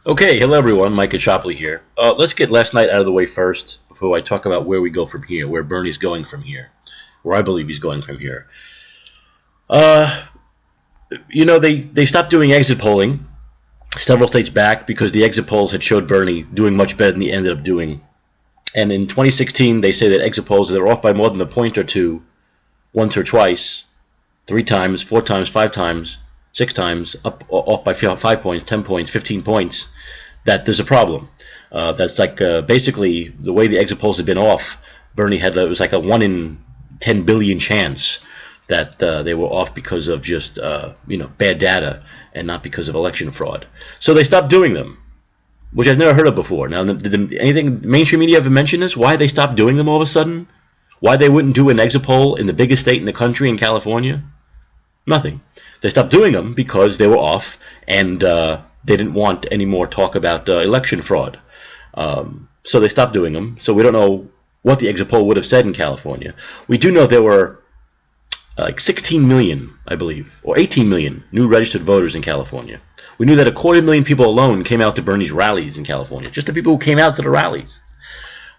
Okay, hello everyone, Mike Caccioppoli here. Let's get last night out of the way first before I talk about where we go from here, where Bernie's going from here, where I believe he's going from here. Uh, they stopped doing exit polling several states back because the exit polls had showed Bernie doing much better than he ended up doing. And in 2016, they say that exit polls, they're off by more than a point or two, once or twice, 3 times, 4 times, 5 times, 6 times, off by 5 points, 10 points, 15 points, that there's a problem. That's like basically the way the exit polls had been off. Bernie had it was like a 1 in 10 billion chance that they were off because of just bad data and not because of election fraud. So they stopped doing them, which I've never heard of before. Now, did anything mainstream media ever mention this? Why they stopped doing them all of a sudden? Why they wouldn't do an exit poll in the biggest state in the country, in California? Nothing. They stopped doing them because they were off, and they didn't want any more talk about election fraud. So they stopped doing them. So we don't know what the exit poll would have said in California. We do know there were like 16 million, I believe, or 18 million new registered voters in California. We knew that 250,000 people alone came out to Bernie's rallies in California, just the people who came out to the rallies.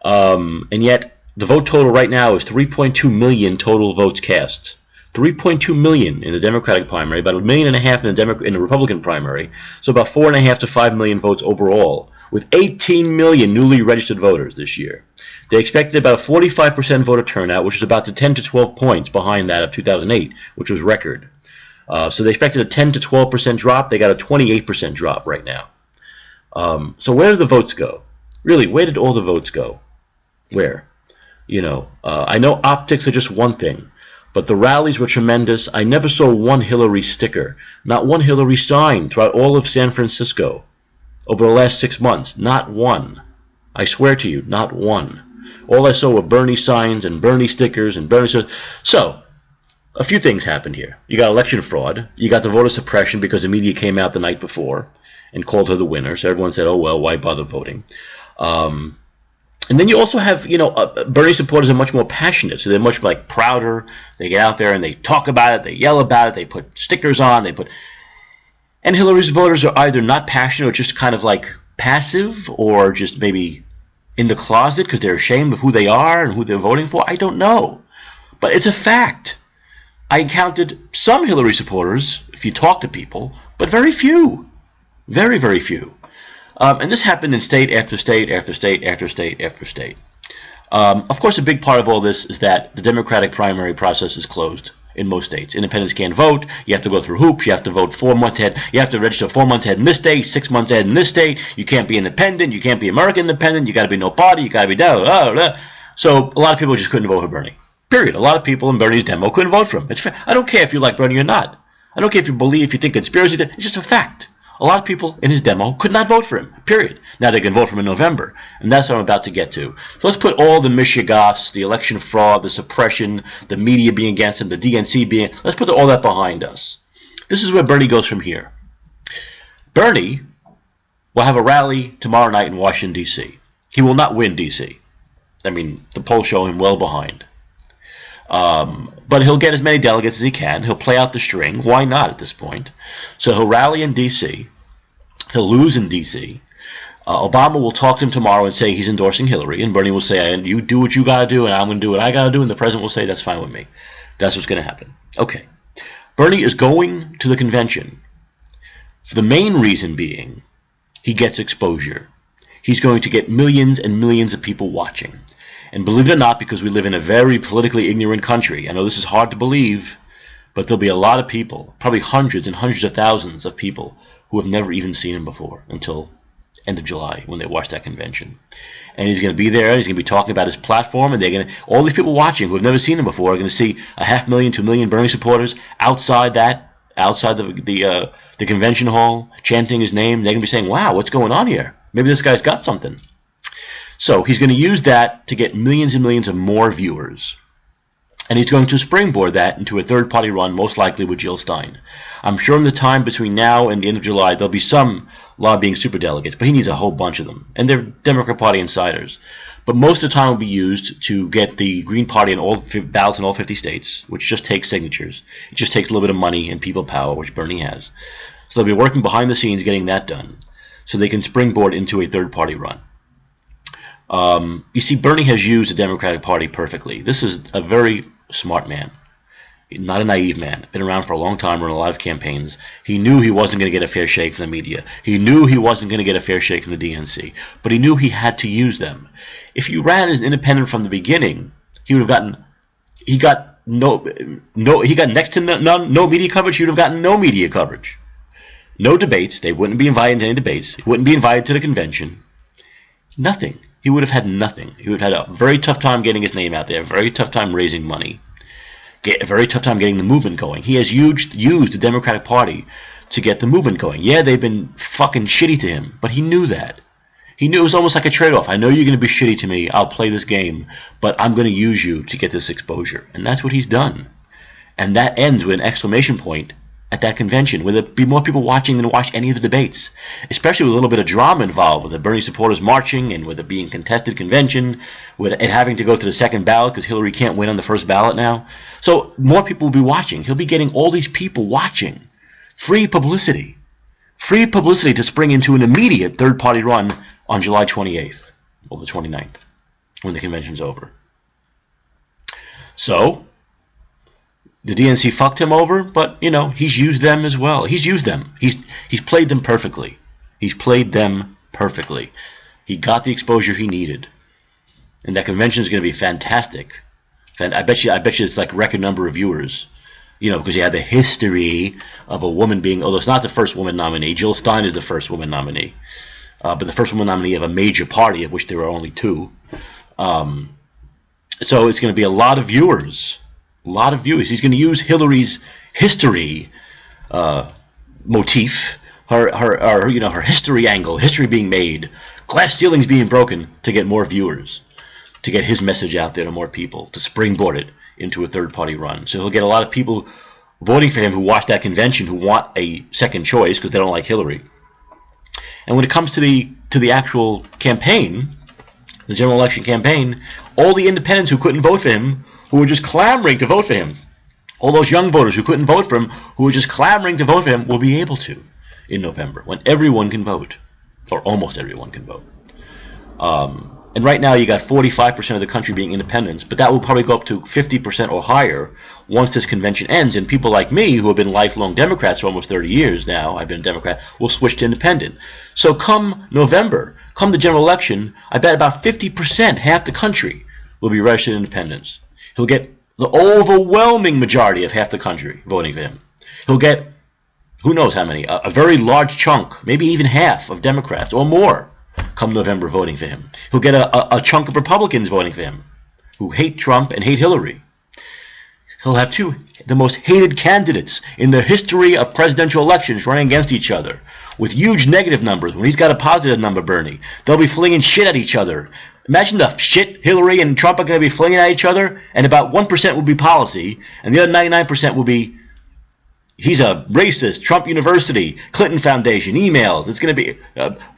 And yet the vote total right now is 3.2 million total votes cast. 3.2 million in the Democratic primary, about 1.5 million in the Republican primary, so about 4.5 to 5 million votes overall, with 18 million newly registered voters this year. They expected about a 45% voter turnout, which is about 10 to 12 points behind that of 2008, which was record. So they expected a 10 to 12% drop. They got a 28% drop right now. So where did the votes go? Really, where did all the votes go? Where? I know optics are just one thing. But the rallies were tremendous. I never saw one Hillary sticker, not one Hillary sign throughout all of San Francisco over the last 6 months. Not one. I swear to you, not one. All I saw were Bernie signs and Bernie stickers and Bernie. So, a few things happened here. You got election fraud. You got the voter suppression because the media came out the night before and called her the winner. So everyone said, oh, well, why bother voting? And then you also have, Bernie supporters are much more passionate, so they're much prouder. They get out there and they talk about it, they yell about it, they put stickers on, and Hillary's voters are either not passionate or just kind of like passive, or just maybe in the closet because they're ashamed of who they are and who they're voting for. I don't know, but it's a fact. I encountered some Hillary supporters, if you talk to people, but very few, very, very few. And this happened in state after state after state after state after state. Of course, a big part of all this is that the Democratic primary process is closed in most states. Independents can't vote. You have to go through hoops. You have to vote 4 months ahead. You have to register 4 months ahead in this state, 6 months ahead in this state. You can't be independent. You can't be American independent. You got to be no party. You got to be da da da. So a lot of people just couldn't vote for Bernie. Period. A lot of people in Bernie's demo couldn't vote for him. It's fair. I don't care if you like Bernie or not. I don't care if you think conspiracy. It's just a fact. A lot of people in his demo could not vote for him, period. Now they can vote for him in November, and that's what I'm about to get to. So let's put all the mishigas, the election fraud, the suppression, the media being against him, the DNC being, let's put all that behind us. This is where Bernie goes from here. Bernie will have a rally tomorrow night in Washington, D.C. He will not win D.C. I mean, the polls show him well behind. But he'll get as many delegates as he can. He'll play out the string. Why not at this point? So he'll rally in D.C. He'll lose in D.C. Obama will talk to him tomorrow and say he's endorsing Hillary. And Bernie will say, and you do what you got to do, and I'm going to do what I got to do. And the president will say, that's fine with me. That's what's going to happen. Okay. Bernie is going to the convention. The main reason being he gets exposure. He's going to get millions and millions of people watching. And believe it or not, because we live in a very politically ignorant country, I know this is hard to believe, but there'll be a lot of people, probably hundreds and hundreds of thousands of people who have never even seen him before until end of July when they watch that convention. And he's going to be there, he's going to be talking about his platform, and all these people watching who have never seen him before are going to see 500,000, 2 million Bernie supporters outside the convention hall, chanting his name. They're going to be saying, wow, what's going on here? Maybe this guy's got something. So he's going to use that to get millions and millions of more viewers. And he's going to springboard that into a third-party run, most likely with Jill Stein. I'm sure in the time between now and the end of July, there'll be some lobbying superdelegates, but he needs a whole bunch of them. And they're Democrat Party insiders. But most of the time will be used to get the Green Party in all ballots in all 50 states, which just takes signatures. It just takes a little bit of money and people power, which Bernie has. So they'll be working behind the scenes getting that done. so they can springboard into a third-party run. You see, Bernie has used the Democratic Party perfectly. This is a very smart man, not a naive man. Been around for a long time, run a lot of campaigns. He knew he wasn't going to get a fair shake from the media. He knew he wasn't going to get a fair shake from the DNC, but he knew he had to use them. If you ran as an independent from the beginning, he would have gotten. He got next to no media coverage. He would have gotten no media coverage, no debates. They wouldn't be invited to any debates. He wouldn't be invited to the convention. Nothing. He would have had nothing. He would have had a very tough time getting his name out there, a very tough time raising money, a very tough time getting the movement going. He has used the Democratic Party to get the movement going. Yeah, they've been fucking shitty to him, but he knew that. He knew it was almost like a trade-off. I know you're going to be shitty to me. I'll play this game, but I'm going to use you to get this exposure. And that's what he's done. And that ends with an exclamation point at that convention, where there'd be more people watching than watch any of the debates, especially with a little bit of drama involved, with the Bernie supporters marching and with it being contested convention, with it having to go to the second ballot because Hillary can't win on the first ballot now. So more people will be watching. He'll be getting all these people watching. Free publicity. Free publicity to spring into an immediate third-party run on July 28th or the 29th when the convention's over. So the DNC fucked him over, but, you know, he's used them as well. He's used them. He's played them perfectly. He's played them perfectly. He got the exposure he needed. And that convention is going to be fantastic. I bet you it's like record number of viewers. You know, because you had the history of a woman being, although it's not the first woman nominee. Jill Stein is the first woman nominee. But the first woman nominee of a major party, of which there were only two. So it's going to be a lot of viewers. A lot of viewers. He's going to use Hillary's history motif, her history angle, history being made, glass ceilings being broken to get more viewers, to get his message out there to more people, to springboard it into a third-party run. So he'll get a lot of people voting for him who watch that convention who want a second choice because they don't like Hillary. And when it comes to the actual campaign, the general election campaign, all the independents who couldn't vote for him, who were just clamoring to vote for him, all those young voters who couldn't vote for him, who were just clamoring to vote for him, will be able to in November, when everyone can vote, or almost everyone can vote. And right now you got 45% of the country being independents, but that will probably go up to 50% or higher once this convention ends, and people like me, who have been lifelong Democrats for almost 30 years now, I've been a Democrat, will switch to independent. So come November, come the general election, I bet about 50%, half the country, will be registered independents. He'll get the overwhelming majority of half the country voting for him. He'll get, who knows how many, a very large chunk, maybe even half of Democrats or more come November voting for him. He'll get a chunk of Republicans voting for him who hate Trump and hate Hillary. He'll have the most hated candidates in the history of presidential elections running against each other with huge negative numbers. When he's got a positive number, Bernie, they'll be flinging shit at each other. Imagine the shit Hillary and Trump are going to be flinging at each other, and about 1% will be policy, and the other 99% will be, he's a racist, Trump University, Clinton Foundation, emails. It's going to be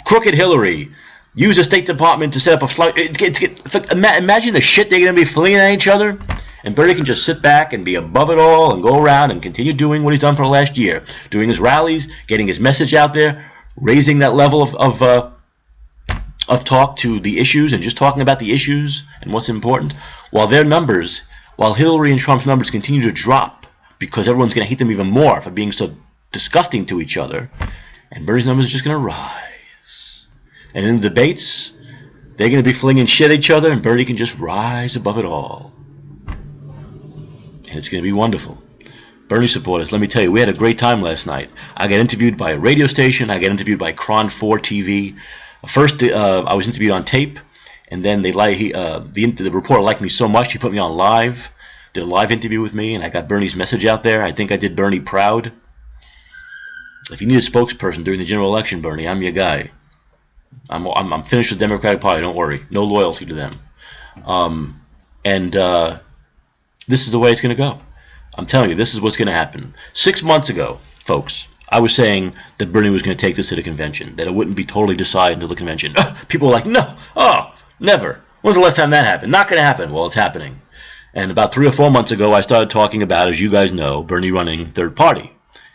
crooked Hillary. Use the State Department to set up a flight. Imagine the shit they're going to be flinging at each other. And Bernie can just sit back and be above it all and go around and continue doing what he's done for the last year. Doing his rallies, getting his message out there, raising that level of talk to the issues and just talking about the issues and what's important. While Hillary and Trump's numbers continue to drop because everyone's going to hate them even more for being so disgusting to each other, and Bernie's numbers are just going to rise. And in the debates, they're going to be flinging shit at each other, and Bernie can just rise above it all. And it's going to be wonderful. Bernie supporters, let me tell you, we had a great time last night. I got interviewed by a radio station. I got interviewed by Cron 4 TV. First, I was interviewed on tape, and then the reporter liked me so much, he put me on live, did a live interview with me, and I got Bernie's message out there. I think I did Bernie proud. If you need a spokesperson during the general election, Bernie, I'm your guy. I'm finished with the Democratic Party, don't worry. No loyalty to them. This is the way it's going to go. I'm telling you, this is what's going to happen. 6 months ago, folks, I was saying that Bernie was going to take this to the convention, that it wouldn't be totally decided until the convention. People were like, no, never. When's the last time that happened? Not going to happen. Well, it's happening. And about 3 or 4 months ago, I started talking about, as you guys know, Bernie running third party.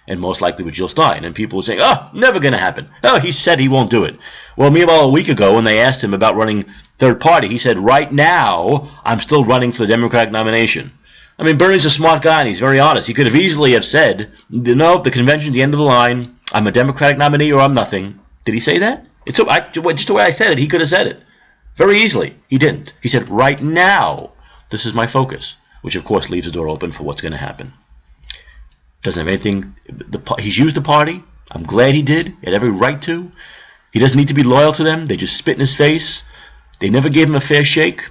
and most likely with Jill Stein. And people were saying, oh, never going to happen. Oh, he said he won't do it. Well, meanwhile, a week ago when they asked him about running third party, he said, right now, I'm still running for the Democratic nomination. I mean, Bernie's a smart guy, and he's very honest. He could have easily have said, no, the convention's the end of the line. I'm a Democratic nominee or I'm nothing. Did he say that? It's just the way I said it, he could have said it. Very easily. He didn't. He said, right now, this is my focus, which, of course, leaves the door open for what's going to happen. Doesn't have anything. He's used the party. I'm glad he did. He had every right to. He doesn't need to be loyal to them. They just spit in his face. They never gave him a fair shake.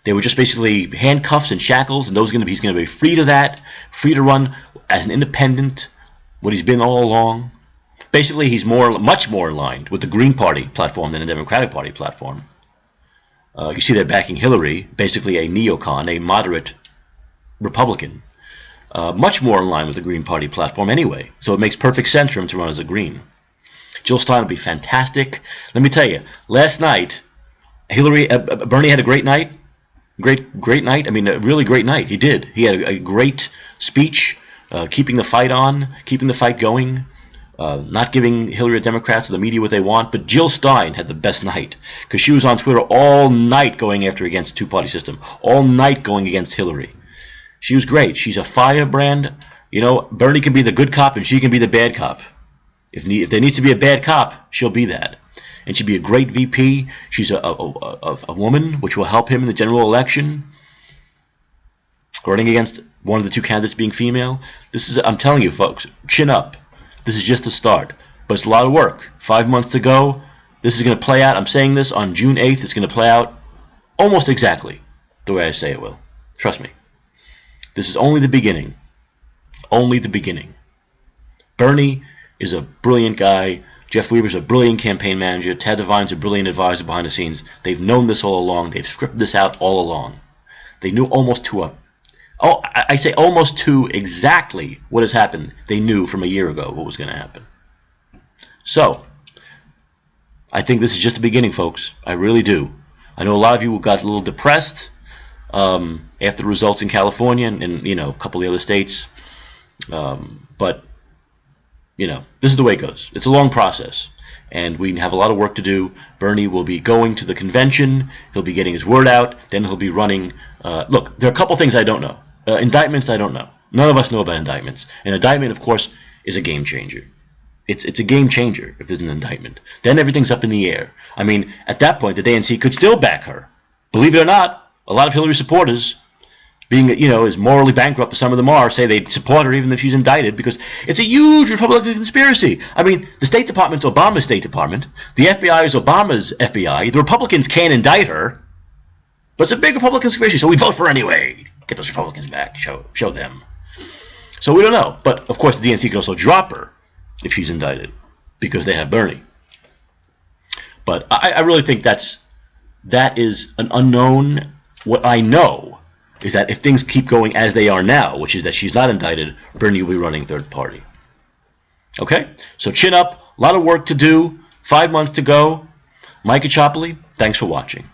They were just basically handcuffs and shackles, and he's going to be free to that, free to run as an independent, what he's been all along. Basically, he's much more aligned with the Green Party platform than the Democratic Party platform. You see they're backing Hillary, basically a neocon, a moderate Republican. Much more in line with the Green Party platform anyway. So it makes perfect sense for him to run as a Green. Jill Stein will be fantastic. Let me tell you, last night, Bernie had a great night. Great night. I mean, a really great night. He did. He had a great speech, keeping the fight on, keeping the fight going, not giving Hillary or Democrats or the media what they want. But Jill Stein had the best night because she was on Twitter all night going against the two-party system, all night going against Hillary. She was great. She's a firebrand. You know, Bernie can be the good cop and she can be the bad cop. If there needs to be a bad cop, she'll be that. And she'd be a great VP. She's a woman, which will help him in the general election. Running against one of the two candidates being female. I'm telling you, folks, chin up. This is just a start. But it's a lot of work. 5 months to go. This is going to play out. I'm saying this on June 8th. It's going to play out almost exactly the way I say it will. Trust me. This is only the beginning. Only the beginning. Bernie is a brilliant guy. Jeff Weaver's a brilliant campaign manager. Tad Devine's a brilliant advisor behind the scenes. They've known this all along. They've scripted this out all along. They knew almost to exactly what has happened. They knew from a year ago what was going to happen. So, I think this is just the beginning, folks. I really do. I know a lot of you got a little depressed after the results in California and a couple of the other states. But this is the way it goes. It's a long process, and we have a lot of work to do. Bernie will be going to the convention. He'll be getting his word out. Then he'll be running. Look, there are a couple things I don't know. Indictments, I don't know. None of us know about indictments. An indictment, of course, is a game changer. It's a game changer if there's an indictment. Then everything's up in the air. I mean, at that point, the DNC could still back her. Believe it or not, a lot of Hillary supporters, being as morally bankrupt as some of them are, say they'd support her even if she's indicted because it's a huge Republican conspiracy. I mean, the State Department's Obama's State Department. The FBI is Obama's FBI. The Republicans can't indict her. But it's a big Republican conspiracy, so we vote for her anyway. Get those Republicans back. Show them. So we don't know. But, of course, the DNC could also drop her if she's indicted because they have Bernie. But I really think that is an unknown. What I know is that if things keep going as they are now, which is that she's not indicted, Bernie will be running third party. Okay? So chin up. A lot of work to do. 5 months to go. Mike Caccioppoli, thanks for watching.